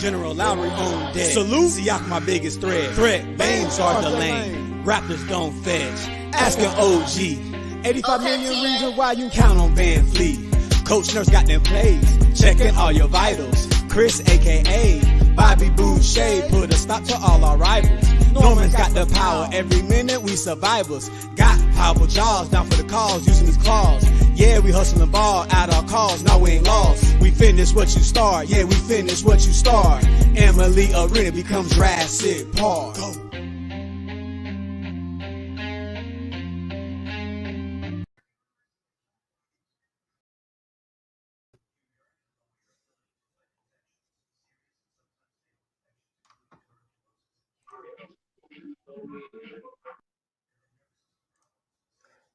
General Lowry on deck. Salute. Siak my biggest threat. Bames are the lane. Raptors don't fetch. Asking OG. 85 million reasons why you count on Van Fleet. Coach Nurse got them plays. Checking all your vitals. Chris, a.k.a. Bobby Boucher, put a stop to all our rivals. Norman's got the power. Every minute we survivors. Got powerful jaws down for the cause, using his claws. Yeah, we hustling ball at our cause. Now we ain't lost. We finish what you start. Yeah, we finish what you start. Emily Arena becomes Jurassic Park. Go.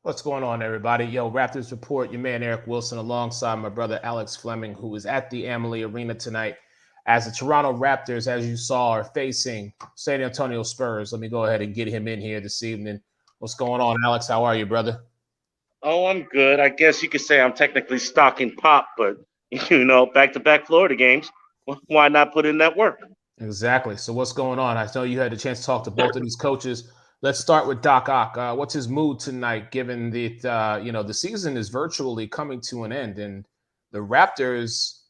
What's going on, everybody? Yo, Raptors Report, your man Eric Wilson, alongside my brother Alex Fleming, who is at the Amalie Arena tonight as the Toronto Raptors, as you saw, are facing San Antonio Spurs. Let me go ahead and get him in here this evening. What's going on, Alex? How are you, brother? Oh, I'm good. I guess you could say I'm technically stalking Pop, but, back-to-back Florida games. Why not put in that work? Exactly. So what's going on? I know you had the chance to talk to both of these coaches. Let's start with Doc Ock. What's his mood tonight, given that, the season is virtually coming to an end and the Raptors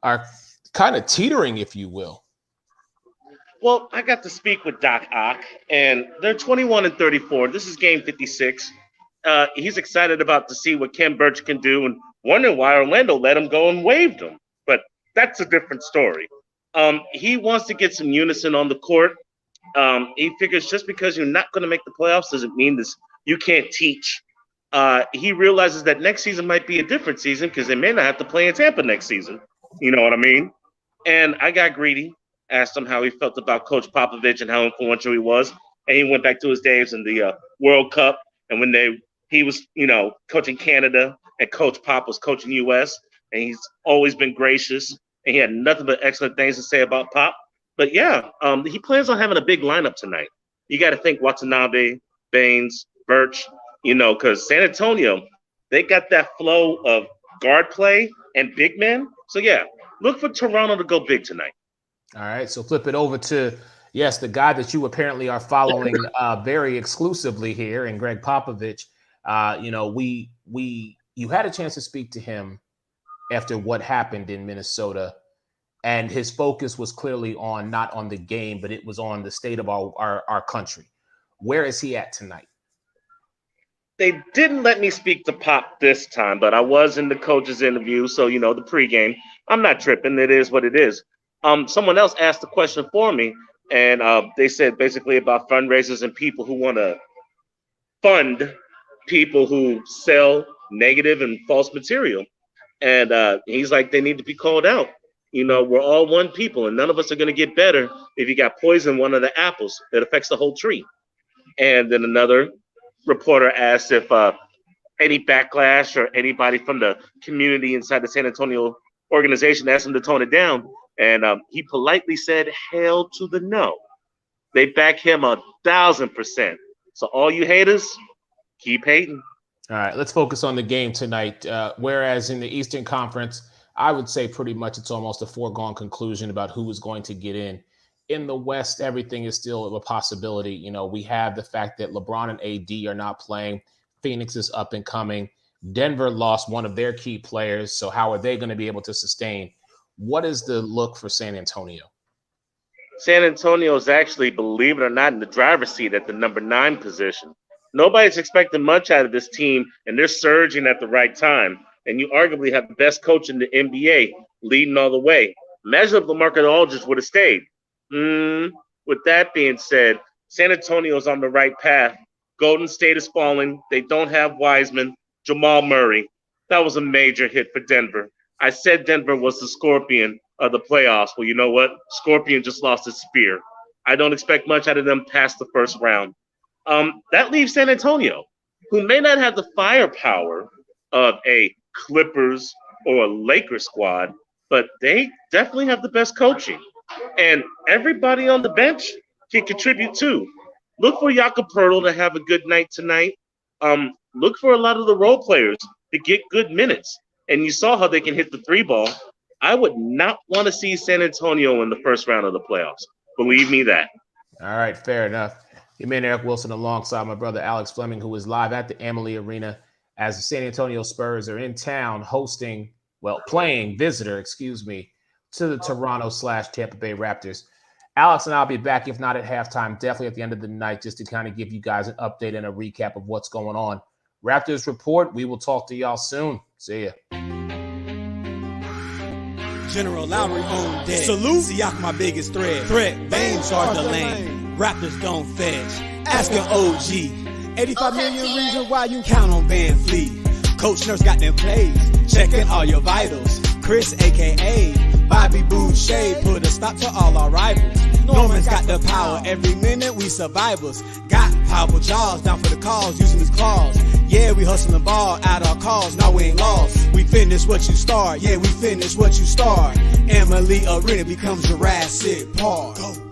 are kind of teetering, if you will? Well, I got to speak with Doc Ock, and they're 21-34. This is game 56. He's excited about to see what Ken Burch can do and wondering why Orlando let him go and waived him. But that's a different story. He wants to get some unison on the court. He figures just because you're not going to make the playoffs doesn't mean this you can't teach. He realizes that next season might be a different season because they may not have to play in Tampa next season. You know what I mean? And I got greedy, asked him how he felt about Coach Popovich and how influential he was. And he went back to his days in the World Cup and when he was, coaching Canada and Coach Pop was coaching U.S. And he's always been gracious. And he had nothing but excellent things to say about Pop. But yeah, he plans on having a big lineup tonight. You got to think Watanabe, Baines, Birch, because San Antonio, they got that flow of guard play and big men. So yeah, look for Toronto to go big tonight. All right, so flip it over to, yes, the guy that you apparently are following very exclusively here, and Greg Popovich. You had a chance to speak to him after what happened in Minnesota. And his focus was clearly on not on the game, but it was on the state of our country. Where is he at tonight? They didn't let me speak to Pop this time, but I was in the coach's interview. So, the pregame, I'm not tripping. It is what it is. Someone else asked the question for me, and they said basically about fundraisers and people who want to fund people who sell negative and false material. And he's like, they need to be called out. We're all one people, and none of us are going to get better if you got poison in one of the apples. It affects the whole tree. And then another reporter asked if any backlash or anybody from the community inside the San Antonio organization asked him to tone it down. And he politely said, hell to the no. They back him 1,000%. So all you haters, keep hating. All right, let's focus on the game tonight. Whereas in the Eastern Conference, I would say pretty much it's almost a foregone conclusion about who is going to get in. In the West, everything is still a possibility. We have the fact that LeBron and AD are not playing. Phoenix is up and coming. Denver lost one of their key players. So how are they going to be able to sustain? What is the look for San Antonio? San Antonio is actually, believe it or not, in the driver's seat at the number 9 position. Nobody's expecting much out of this team, and they're surging at the right time. And you arguably have the best coach in the NBA leading all the way. Imagine if LaMarcus Aldridge would have stayed. With that being said, San Antonio's on the right path. Golden State is falling. They don't have Wiseman. Jamal Murray. That was a major hit for Denver. I said Denver was the scorpion of the playoffs. Well, you know what? Scorpion just lost his spear. I don't expect much out of them past the first round. That leaves San Antonio, who may not have the firepower of a Clippers or a Lakers squad, but they definitely have the best coaching. And everybody on the bench can contribute too. Look for Jakob Poeltl to have a good night tonight. Look for a lot of the role players to get good minutes. And you saw how they can hit the 3 ball. I would not want to see San Antonio in the first round of the playoffs. Believe me that. All right, fair enough. Your man Eric Wilson alongside my brother Alex Fleming, who is live at the Amalie Arena as the San Antonio Spurs are in town playing visitor, to the Toronto/Tampa Bay Raptors. Alex and I'll be back, if not at halftime, definitely at the end of the night, just to kind of give you guys an update and a recap of what's going on. Raptors report. We will talk to y'all soon. See ya. General Lowry on deck. Salute. Siak my biggest threat. Veins are the lane. Raptors don't fetch. Asking OG. 85 million reasons why you count on Van Fleet. Coach Nurse got them plays. Checking all your vitals. Chris, a.k.a. Bobby Boucher, put a stop to all our rivals. Norman's got the power. Every minute we survivors. Got powerful jaws down for the cause, using his claws. Yeah, we hustle the ball at our cause. Now we ain't lost. We finish what you start. Yeah, we finish what you start. Amalie Arena becomes Jurassic Park. Go.